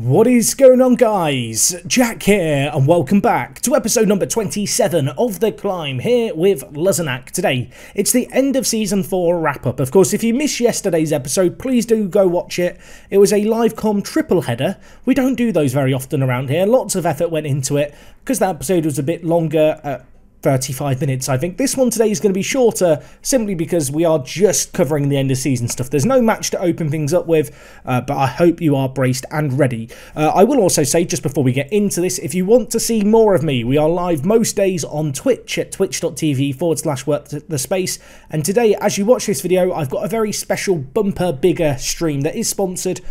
What is going on, guys? Jack here, and welcome back to episode number 27 of The Climb here with Luzenak. Today, it's the end of Season 4 wrap-up. Of course, if you missed yesterday's episode, please do go watch it. It was a live comm triple header. We don't do those very often around here. Lots of effort went into it, because that episode was a bit longer, 35 minutes, I think. This one today is going to be shorter, simply because we are just covering the end of season stuff. There's no match to open things up with, but I hope you are braced and ready. I will also say, just before we get into this, if you want to see more of me, we are live most days on Twitch at twitch.tv/WorkTheSpace. And today, as you watch this video, I've got a very special bumper bigger stream that is sponsored.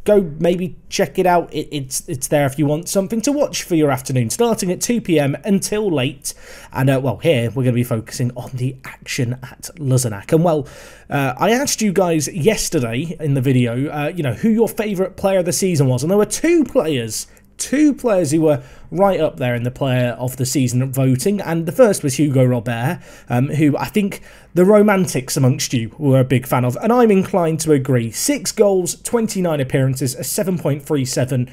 Go maybe check it out. It's there if you want something to watch for your afternoon, starting at 2 PM until late. And well, here we're going to be focusing on the action at Luzenak. And well, I asked you guys yesterday in the video, you know, who your favourite player of the season was, and there were two players who were right up there in the player of the season voting, and the first was Hugo Robert, who I think the romantics amongst you were a big fan of, and I'm inclined to agree. 6 goals, 29 appearances, a 7.37.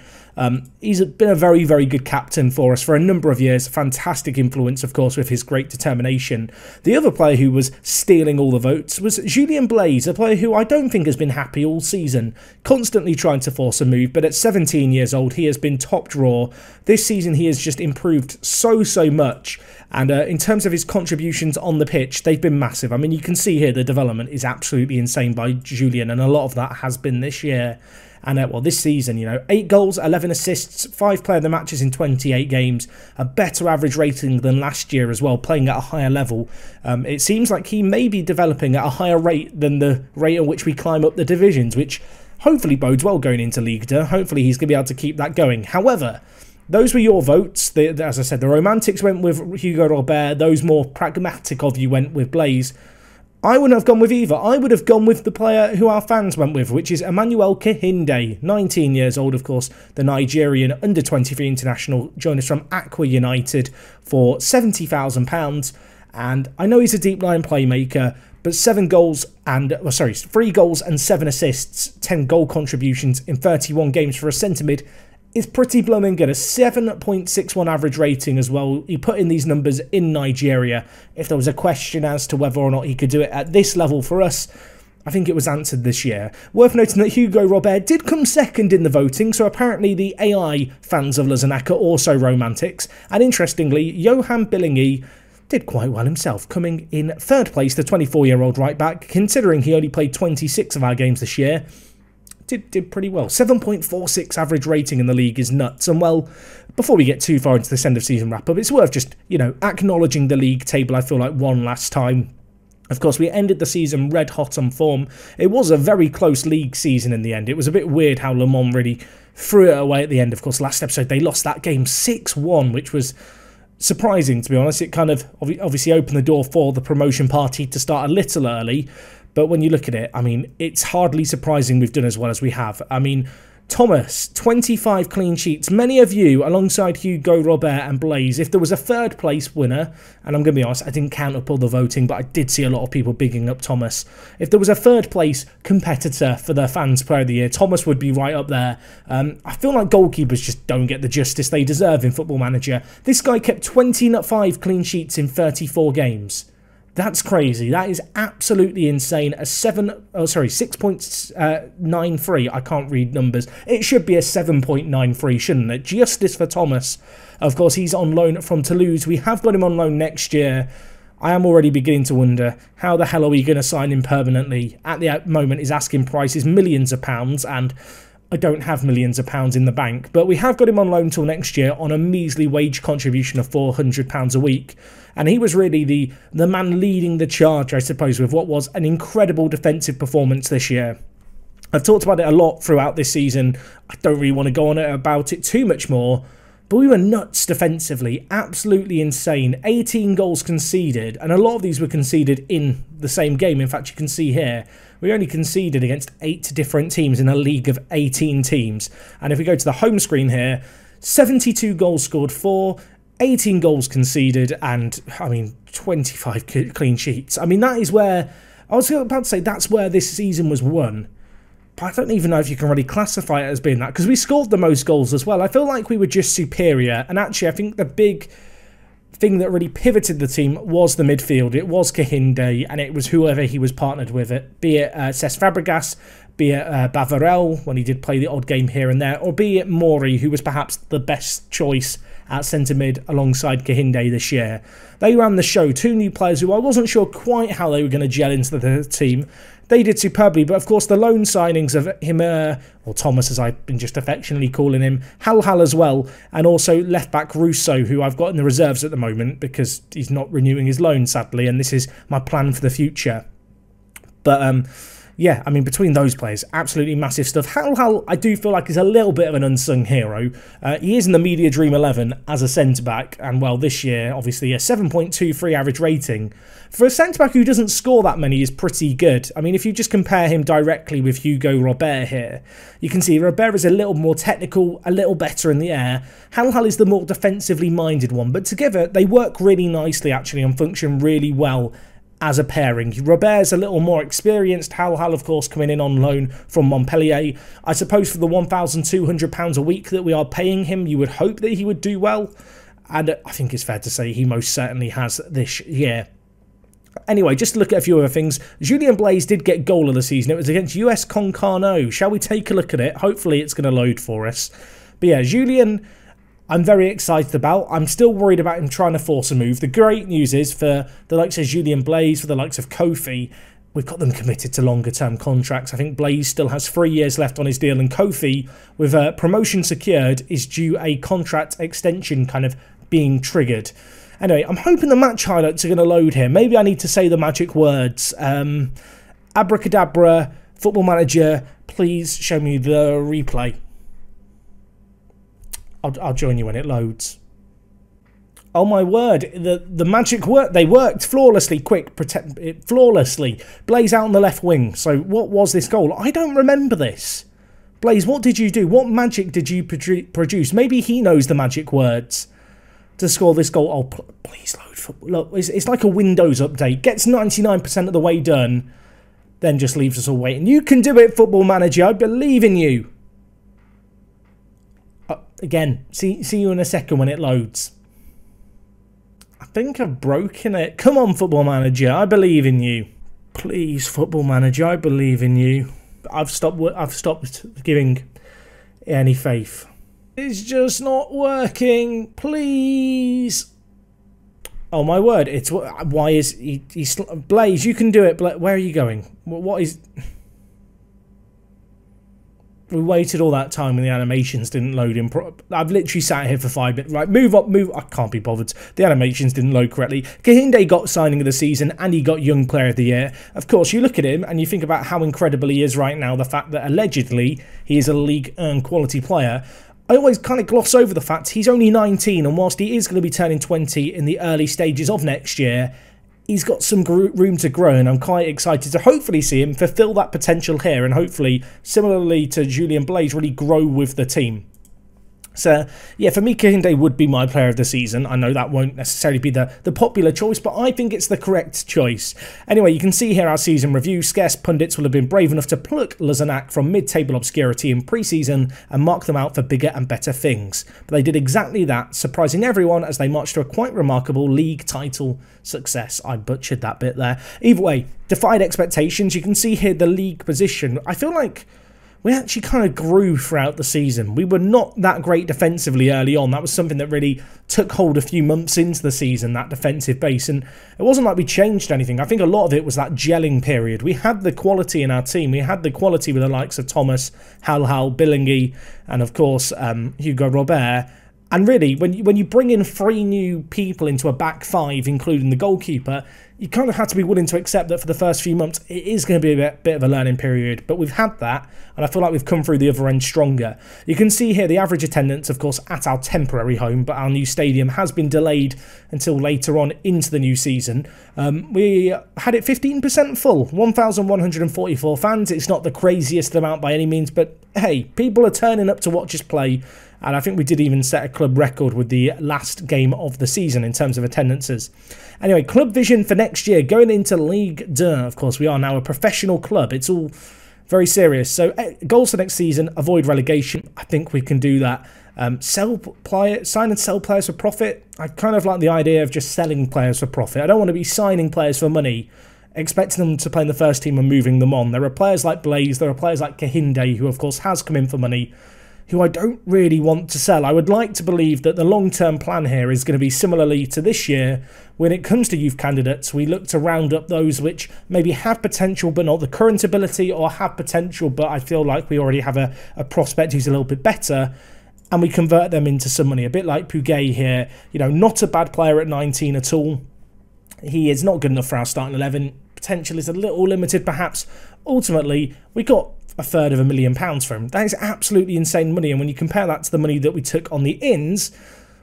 He's been a very, very good captain for us for a number of years. Fantastic influence, of course, with his great determination. The other player who was stealing all the votes was Julien Blaise, a player who I don't think has been happy all season, constantly trying to force a move, but at 17 years old, he has been top drawer. This season, he has just improved so much, and in terms of his contributions on the pitch, they've been massive. I mean, you can see here the development is absolutely insane by Julien, and a lot of that has been this year. And well, this season, you know, 8 goals, 11 assists, 5 player of the matches in 28 games, a better average rating than last year as well, playing at a higher level. It seems like he may be developing at a higher rate than the rate at which we climb up the divisions, which hopefully bodes well going into Ligue 2. Hopefully he's going to be able to keep that going. However, those were your votes. As I said, the romantics went with Hugo Robert. Those more pragmatic of you went with Blaise. I wouldn't have gone with either. I would have gone with the player who our fans went with, which is Emmanuel Kehinde, 19 years old, of course, the Nigerian under-23 international, joined us from Aqua United for £70,000. And I know he's a deep line playmaker, but 3 goals and 7 assists, 10 goal contributions in 31 games for a centre mid is pretty blooming good. A 7.61 average rating as well. He put in these numbers in Nigeria. If there was a question as to whether or not he could do it at this level for us, I think it was answered this year. Worth noting that Hugo Robert did come second in the voting, so apparently the AI fans of Luzenak are also romantics. And interestingly, Johan Billingy did quite well himself, coming in 3rd place, the 24-year-old right-back, considering he only played 26 of our games this year. Did pretty well. 7.46 average rating in the league is nuts. And well, before we get too far into this end of season wrap up, it's worth just, you know, acknowledging the league table, I feel like, one last time. Of course, we ended the season red hot on form. It was a very close league season in the end. It was a bit weird how Le Mans really threw it away at the end. Of course, last episode they lost that game 6-1, which was surprising, to be honest. It kind of obviously opened the door for the promotion party to start a little early. But when you look at it, I mean, it's hardly surprising we've done as well as we have. I mean, Thomas, 25 clean sheets. Many of you, alongside Hugo Robert and Blaise, if there was a 3rd place winner, and I'm going to be honest, I didn't count up all the voting, but I did see a lot of people bigging up Thomas. If there was a 3rd place competitor for the fans player of the year, Thomas would be right up there. I feel like goalkeepers just don't get the justice they deserve in Football Manager. This guy kept 25 clean sheets in 34 games. That's crazy. That is absolutely insane. A 6.93. I can't read numbers. It should be a 7.93, shouldn't it? Justice for Thomas. Of course, he's on loan from Toulouse. We have got him on loan next year. I am already beginning to wonder, how the hell are we going to sign him permanently? At the moment, his asking price is millions of pounds, and I don't have millions of pounds in the bank. But we have got him on loan till next year on a measly wage contribution of £400 a week. And he was really the man leading the charge, I suppose, with what was an incredible defensive performance this year. I've talked about it a lot throughout this season. I don't really want to go on about it too much more. But we were nuts defensively, absolutely insane. 18 goals conceded, and a lot of these were conceded in the same game. In fact, you can see here, we only conceded against 8 different teams in a league of 18 teams. And if we go to the home screen here, 72 goals scored for, 18 goals conceded, and, I mean, 25 clean sheets. I mean, that is where, I was about to say, that's where this season was won. I don't even know if you can really classify it as being that, because we scored the most goals as well. I feel like we were just superior, and actually I think the big thing that really pivoted the team was the midfield. It was Kahinde, and it was whoever he was partnered with, it, be it Cesc Fabregas, be it Bavarel, when he did play the odd game here and there, or be it Mori, who was perhaps the best choice at centre mid alongside Kahinde this year. They ran the show, 2 new players who I wasn't sure quite how they were going to gel into the team. They did superbly, but of course the loan signings of him, or Thomas as I've been just affectionately calling him, Hal as well, and also left-back Russo, who I've got in the reserves at the moment because he's not renewing his loan, sadly, and this is my plan for the future. But yeah, I mean, between those players, absolutely massive stuff. Hal, I do feel like he's a little bit of an unsung hero. He is in the Media Dream 11 as a centre-back, and well, this year, obviously, a 7.23 average rating. For a centre-back who doesn't score that many is pretty good. I mean, if you just compare him directly with Hugo Robert here, you can see Robert is a little more technical, a little better in the air. Hal is the more defensively minded one, but together, they work really nicely, actually, and function really well as a pairing. Robert's a little more experienced. Hal, of course, coming in on loan from Montpellier. I suppose for the £1,200 a week that we are paying him, you would hope that he would do well. And I think it's fair to say he most certainly has this year. Anyway, just to look at a few other things. Julien Blaise did get goal of the season. It was against US Concarneau. Shall we take a look at it? Hopefully it's going to load for us. But yeah, Julien, I'm very excited about. I'm still worried about him trying to force a move. The great news is for the likes of Julien Blaise, for the likes of Kofi, we've got them committed to longer term contracts. I think Blaise still has 3 years left on his deal, and Kofi, with a promotion secured, is due a contract extension kind of being triggered. Anyway, I'm hoping the match highlights are going to load here. Maybe I need to say the magic words. Abracadabra, Football Manager, please show me the replay. I'll join you when it loads. Oh my word, the magic worked. They worked flawlessly, flawlessly. Blaise out on the left wing. So what was this goal? I don't remember this. Blaise, what did you do? What magic did you produce? Maybe he knows the magic words to score this goal. Oh, please load. Look, it's like a Windows update. Gets 99% of the way done, then just leaves us all waiting. You can do it, Football Manager. I believe in you. Again, see you in a second when it loads. I think I've broken it. Come on, Football Manager. I believe in you. Please, Football Manager. I believe in you. I've stopped giving any faith. It's just not working. Please. Oh my word! It's why is he's Blaise? You can do it. Where are you going? What is? We waited all that time and the animations didn't load in. I've literally sat here for 5 minutes. Right, move up, move. I can't be bothered. The animations didn't load correctly. Kahinde got signing of the season and he got Young Player of the Year. Of course, you look at him and you think about how incredible he is right now. The fact that allegedly he is a League 1 quality player. I always kind of gloss over the fact he's only 19, and whilst he is going to be turning 20 in the early stages of next year, he's got some room to grow, and I'm quite excited to hopefully see him fulfill that potential here, and hopefully, similarly to Julien Blaise, really grow with the team. So, yeah, for me, Kahinde would be my player of the season. I know that won't necessarily be the popular choice, but I think it's the correct choice. Anyway, you can see here our season review. Scarce pundits will have been brave enough to pluck Lausanne from mid-table obscurity in pre-season and mark them out for bigger and better things. But they did exactly that, surprising everyone as they marched to a quite remarkable league title success. I butchered that bit there. Either way, defied expectations. You can see here the league position. I feel like we actually kind of grew throughout the season. We were not that great defensively early on. That was something that really took hold a few months into the season, that defensive base. And it wasn't like we changed anything. I think a lot of it was that gelling period. We had the quality in our team. We had the quality with the likes of Thomas, Hal, Billingy, and of course Hugo Robert. And really, when you bring in 3 new people into a back 5, including the goalkeeper, you kind of have to be willing to accept that for the first few months, it is going to be a bit of a learning period. But we've had that, and I feel like we've come through the other end stronger. You can see here the average attendance, of course, at our temporary home, but our new stadium has been delayed until later on into the new season. We had it 15% full, 1,144 fans. It's not the craziest amount by any means, but hey, people are turning up to watch us play. And I think we did even set a club record with the last game of the season in terms of attendances. Anyway, club vision for next year, going into Ligue 2. Of course, we are now a professional club. It's all very serious. So goals for next season, avoid relegation. I think we can do that. Sign and sell players for profit. I kind of like the idea of just selling players for profit. I don't want to be signing players for money, expecting them to play in the first team and moving them on. There are players like Blaze, there are players like Kahinde, who of course has come in for money, who I don't really want to sell. I would like to believe that the long-term plan here is going to be similarly to this year. When it comes to youth candidates, we look to round up those which maybe have potential but not the current ability, or have potential but I feel like we already have a prospect who's a little bit better, and we convert them into some money. A bit like Pugay here, you know, not a bad player at 19 at all. He is not good enough for our starting 11. Potential is a little limited perhaps. Ultimately, we got a third of £1 million for him. That is absolutely insane money, and when you compare that to the money that we took on the ins,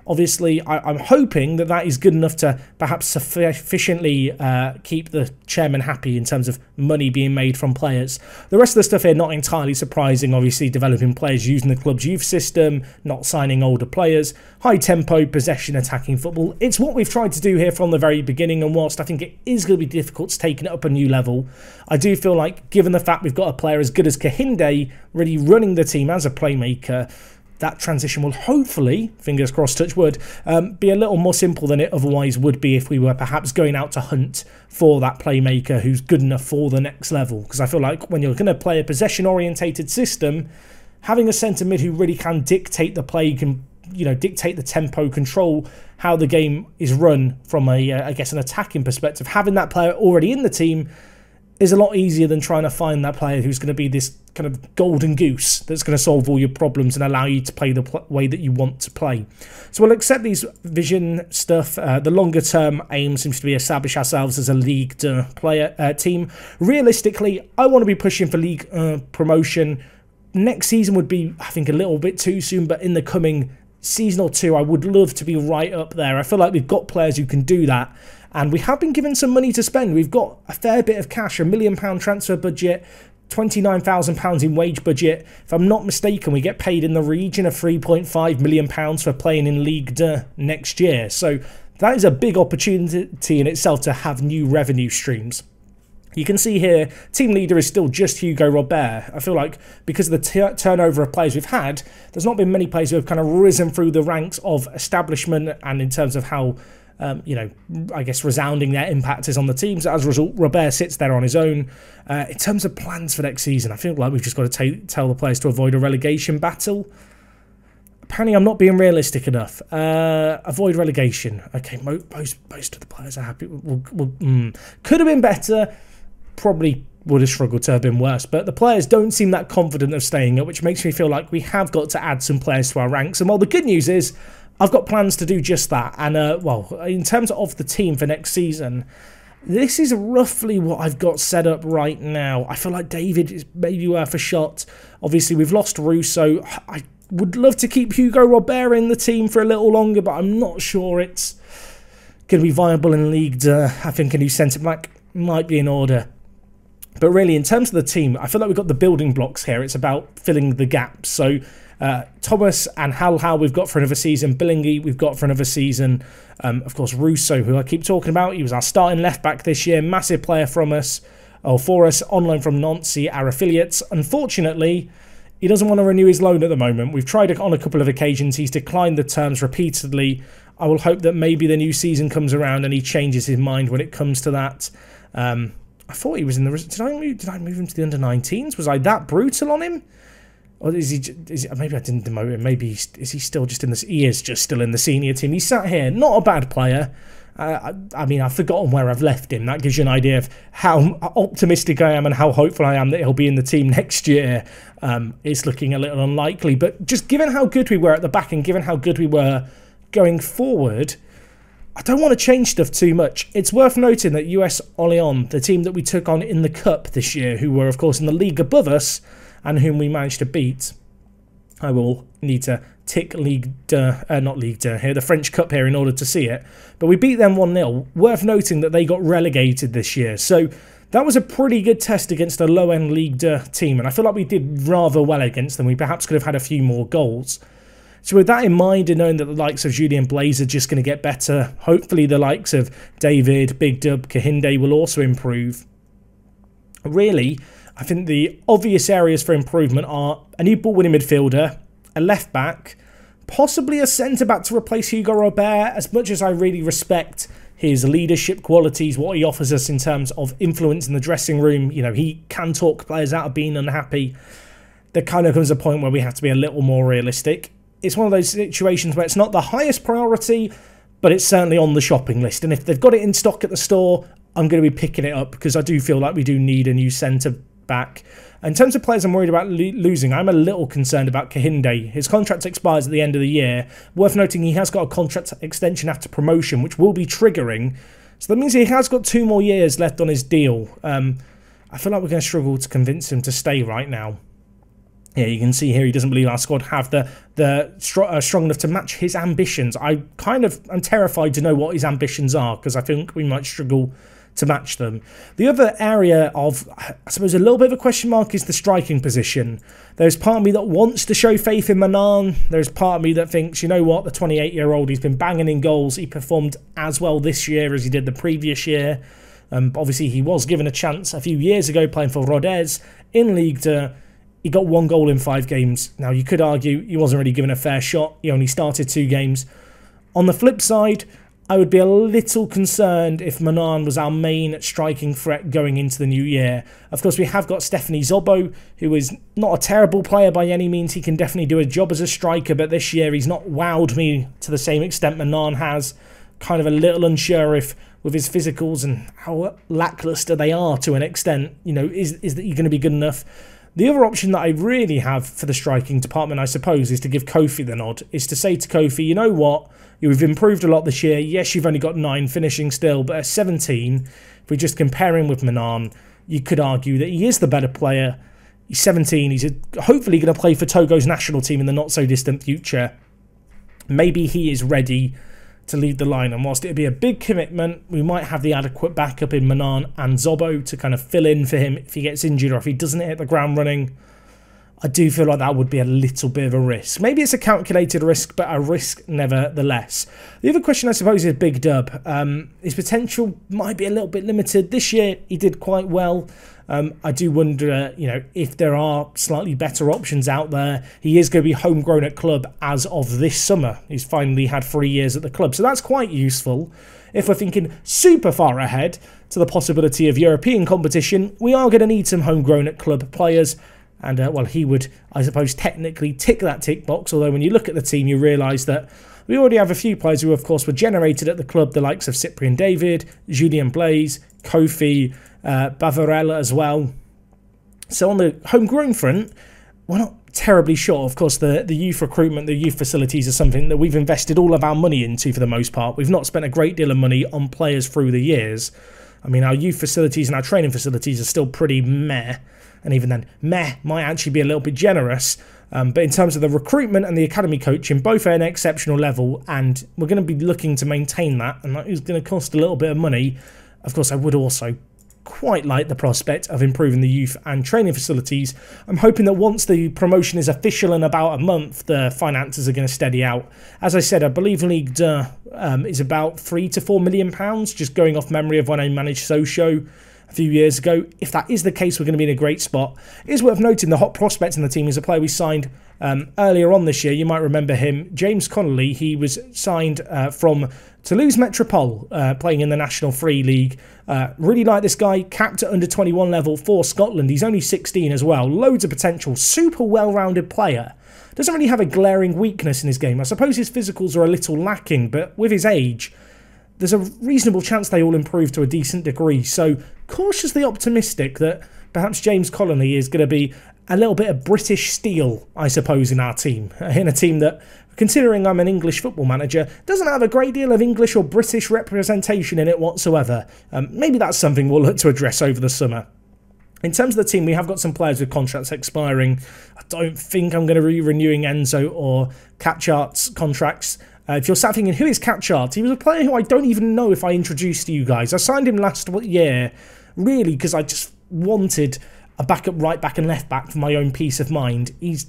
obviously I'm hoping that that is good enough to perhaps sufficiently keep the chairman happy in terms of money being made from players. The rest of the stuff here, not entirely surprising. Obviously developing players using the club's youth system, not signing older players, high tempo, possession, attacking football. It's what we've tried to do here from the very beginning, and whilst I think it is going to be difficult to take it up a new level, I do feel like, given the fact we've got a player as good as Kahinde really running the team as a playmaker, that transition will hopefully, fingers crossed, touch wood, be a little more simple than it otherwise would be if we were perhaps going out to hunt for that playmaker who's good enough for the next level. Because I feel like when you're going to play a possession-orientated system, having a centre mid who really can dictate the play, can, you know, dictate the tempo, control how the game is run from a, I guess, an attacking perspective, having that player already in the team is a lot easier than trying to find that player who's going to be this kind of golden goose that's going to solve all your problems and allow you to play the way that you want to play. So we'll accept these vision stuff. The longer term aim seems to be establish ourselves as a League team. Realistically, I want to be pushing for League promotion. Next season would be, I think, a little bit too soon, but in the coming season or two, I would love to be right up there. I feel like we've got players who can do that. And we have been given some money to spend. We've got a fair bit of cash, £1 million transfer budget, £29,000 in wage budget. If I'm not mistaken, we get paid in the region of £3.5 million for playing in Ligue 2 next year. So that is a big opportunity in itself to have new revenue streams. You can see here, team leader is still just Hugo Robert. I feel like because of the turnover of players we've had, there's not been many players who have kind of risen through the ranks of establishment, and in terms of how you know, I guess resounding their impact is on the team. So as a result, Robert sits there on his own. In terms of plans for next season, I feel like we've just got to tell the players to avoid a relegation battle. Apparently, I'm not being realistic enough. Avoid relegation. Okay, most of the players are happy. Could have been better. Probably would have struggled to have been worse. But the players don't seem that confident of staying up, which makes me feel like we have got to add some players to our ranks. And while the good news is, I've got plans to do just that. And, well, in terms of the team for next season, this is roughly what I've got set up right now. I feel like David is maybe worth a shot. Obviously, we've lost Russo. I would love to keep Hugo Robert in the team for a little longer, but I'm not sure it's going to be viable in League 2. I think a new centre-back might be in order. But really, in terms of the team, I feel like we've got the building blocks here. It's about filling the gaps. So Thomas and Hal we've got for another season. Billingy we've got for another season. Of course, Russo, who I keep talking about. He was our starting left-back this year. Massive player for us, on loan from Nancy, our affiliates. Unfortunately, he doesn't want to renew his loan at the moment. We've tried it on a couple of occasions. He's declined the terms repeatedly. I will hope that maybe the new season comes around and he changes his mind when it comes to that. I thought he was in the... Did I move him to the under-19s? Was I that brutal on him? Or is he maybe I didn't demote him. Maybe is he still just in this? He is just still in the senior team. He sat here, not a bad player. I mean, I've forgotten where I've left him. That gives you an idea of how optimistic I am and how hopeful I am that he'll be in the team next year. It's looking a little unlikely, but just given how good we were at the back and given how good we were going forward, I don't want to change stuff too much. It's worth noting that US Orléans, the team that we took on in the Cup this year, who were, of course, in the league above us and whom we managed to beat. I will need to tick not Ligue 2 here, the French Cup here in order to see it. But we beat them 1-0. Worth noting that they got relegated this year. So that was a pretty good test against a low-end Ligue 2 team. And I feel like we did rather well against them. We perhaps could have had a few more goals. So with that in mind, and knowing that the likes of Julien Blaze are just going to get better, hopefully the likes of David, Big Dub, Kahinde will also improve. Really, I think the obvious areas for improvement are a new ball-winning midfielder, a left-back, possibly a centre-back to replace Hugo Robert. As much as I really respect his leadership qualities, what he offers us in terms of influence in the dressing room, you know, he can talk players out of being unhappy. There kind of comes a point where we have to be a little more realistic. It's one of those situations where it's not the highest priority, but it's certainly on the shopping list. And if they've got it in stock at the store, I'm going to be picking it up because I do feel like we do need a new centre-back. In terms of players I'm worried about losing, I'm a little concerned about Kahinde. His contract expires at the end of the year. Worth noting, he has got a contract extension after promotion, which will be triggering. So that means he has got 2 more years left on his deal. I feel like we're going to struggle to convince him to stay right now. Yeah, you can see here he doesn't believe our squad have strong enough to match his ambitions. I'm terrified to know what his ambitions are because I think we might struggle to match them. The other area of, I suppose, a little bit of a question mark is the striking position. There's part of me that wants to show faith in Manan. There's part of me that thinks, you know what, the 28-year-old, he's been banging in goals. He performed as well this year as he did the previous year. Obviously, he was given a chance a few years ago playing for Rodez in Ligue 2. He got 1 goal in 5 games. Now, you could argue he wasn't really given a fair shot. He only started 2 games. On the flip side, I would be a little concerned if Manan was our main striking threat going into the new year. Of course, we have got Stephanie Zobo, who is not a terrible player by any means. He can definitely do a job as a striker, but this year he's not wowed me to the same extent Manan has. Kind of a little unsure if, with his physicals and how lacklustre they are to an extent, you know, is that you're going to be good enough? The other option that I really have for the striking department, I suppose, is to give Kofi the nod. Is to say to Kofi, you know what? You've improved a lot this year. Yes, you've only got 9 finishing still, but at 17, if we just compare him with Manan, you could argue that he is the better player. He's 17. He's hopefully going to play for Togo's national team in the not-so-distant future. Maybe he is ready to lead the line. And whilst it would be a big commitment, we might have the adequate backup in Manan and Zobo to kind of fill in for him if he gets injured or if he doesn't hit the ground running. I do feel like that would be a little bit of a risk. Maybe it's a calculated risk, but a risk nevertheless. The other question, I suppose, is Big Dub. His potential might be a little bit limited. This year, he did quite well. I do wonder, you know, if there are slightly better options out there. He is going to be homegrown at club as of this summer. He's finally had 3 years at the club, so that's quite useful. If we're thinking super far ahead to the possibility of European competition, we are going to need some homegrown at club players. And, well, he would, I suppose, technically tick that tick box. Although when you look at the team, you realise that we already have a few players who, of course, were generated at the club. The likes of Cyprian David, Julien Blaise, Kofi, Bavarella as well. So on the homegrown front, we're not terribly short. Of course, the youth recruitment, the youth facilities are something that we've invested all of our money into for the most part. We've not spent a great deal of money on players through the years. I mean, our youth facilities and our training facilities are still pretty meh. And even then, meh might actually be a little bit generous. But in terms of the recruitment and the academy coaching, both at an exceptional level, and we're going to be looking to maintain that, and that is going to cost a little bit of money. Of course, I would also quite like the prospect of improving the youth and training facilities. I'm hoping that once the promotion is official in about a month, the finances are going to steady out. As I said, I believe Ligue 2 is about £3 to £4 million, just going off memory of when I managed Sochaux a few years ago. If that is the case, we're going to be in a great spot. It is worth noting the hot prospect in the team is a player we signed earlier on this year. You might remember him, James Connolly. He was signed from Toulouse Metropole, playing in the National Free League. Really like this guy, capped at under 21 level for Scotland. He's only 16 as well. Loads of potential, super well-rounded player. Doesn't really have a glaring weakness in his game. I suppose his physicals are a little lacking, but with his age, there's a reasonable chance they all improve to a decent degree. So cautiously optimistic that perhaps James Connolly is going to be a little bit of British steel, I suppose, in our team. In a team that, considering I'm an English football manager, doesn't have a great deal of English or British representation in it whatsoever. Maybe that's something we'll look to address over the summer. In terms of the team, we have got some players with contracts expiring. I don't think I'm going to be renewing Enzo or Catchart's contracts. If you're sat thinking, who is Catchart? He was a player who I don't even know if I introduced to you guys. I signed him last year, really, because I just wanted a backup right back and left back for my own peace of mind. He's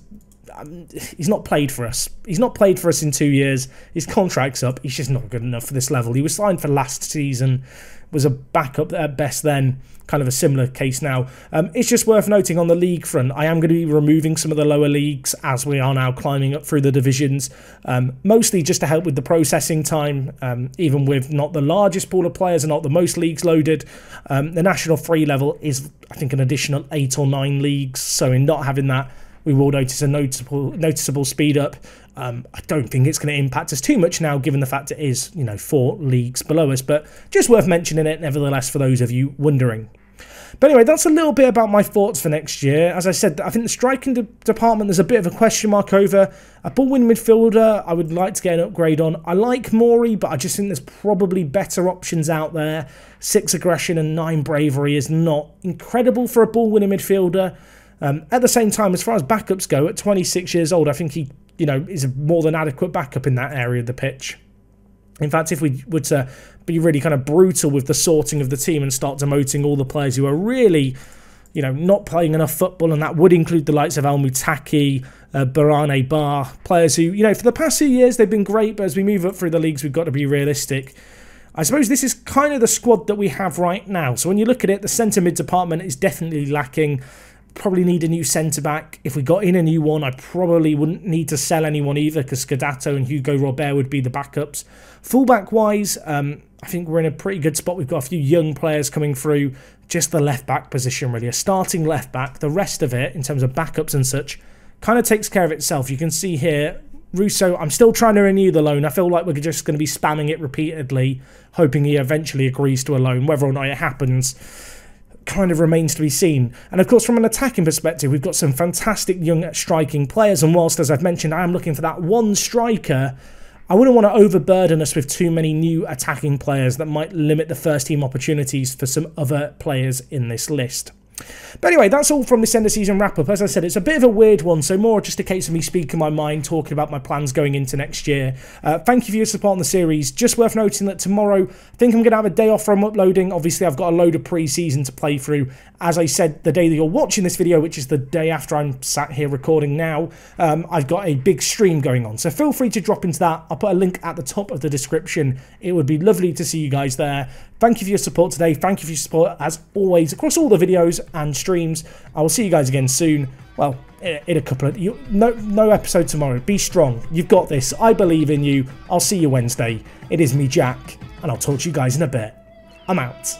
he's not played for us. He's not played for us in 2 years. His contract's up. He's just not good enough for this level. He was signed for last season, was a backup at best then, kind of a similar case now. It's just worth noting on the league front, I am going to be removing some of the lower leagues as we are now climbing up through the divisions, mostly just to help with the processing time, even with not the largest pool of players and not the most leagues loaded. The National 3 level is, I think, an additional 8 or 9 leagues, so in not having that, we will notice a noticeable speed up. I don't think it's going to impact us too much now, given the fact it is, 4 leagues below us, but just worth mentioning it nevertheless for those of you wondering. But anyway, that's a little bit about my thoughts for next year. As I said, I think the striking department, there's a bit of a question mark over. A ball-winning midfielder, I would like to get an upgrade on. I like Morey, but I just think there's probably better options out there. 6 aggression and 9 bravery is not incredible for a ball-winning midfielder. At the same time, as far as backups go, at 26 years old, I think he, is a more than adequate backup in that area of the pitch. In fact, if we were to be really kind of brutal with the sorting of the team and start demoting all the players who are really, not playing enough football, and that would include the likes of Al Mutaki, Barane Bar, players who, for the past few years they've been great, but as we move up through the leagues, we've got to be realistic. I suppose this is kind of the squad that we have right now. So when you look at it, the centre mid department is definitely lacking. Probably need a new centre-back. If we got in a new one, I probably wouldn't need to sell anyone either, because Scadato and Hugo Robert would be the backups. Fullback-wise, I think we're in a pretty good spot. We've got a few young players coming through. Just the left-back position, really. A starting left-back. The rest of it, in terms of backups and such, kind of takes care of itself. You can see here, Russo, I'm still trying to renew the loan. I feel like we're just going to be spamming it repeatedly, hoping he eventually agrees to a loan. Whether or not it happens kind of remains to be seen. And of course, from an attacking perspective, we've got some fantastic young striking players, and whilst, as I've mentioned, I am looking for that one striker, I wouldn't want to overburden us with too many new attacking players that might limit the first team opportunities for some other players in this list. But anyway, that's all from this end of season wrap up. As I said, it's a bit of a weird one, so more just a case of me speaking my mind, talking about my plans going into next year. Thank you for your support on the series. Just worth noting that tomorrow, I think I'm going to have a day off from uploading. Obviously, I've got a load of pre-season to play through. As I said, the day that you're watching this video, which is the day after I'm sat here recording now, I've got a big stream going on. So feel free to drop into that. I'll put a link at the top of the description. It would be lovely to see you guys there. Thank you for your support today. Thank you for your support, as always, across all the videos and streams. I will see you guys again soon. Well, in a couple of... No episode tomorrow. Be strong. You've got this. I believe in you. I'll see you Wednesday. It is me, Jack, and I'll talk to you guys in a bit. I'm out.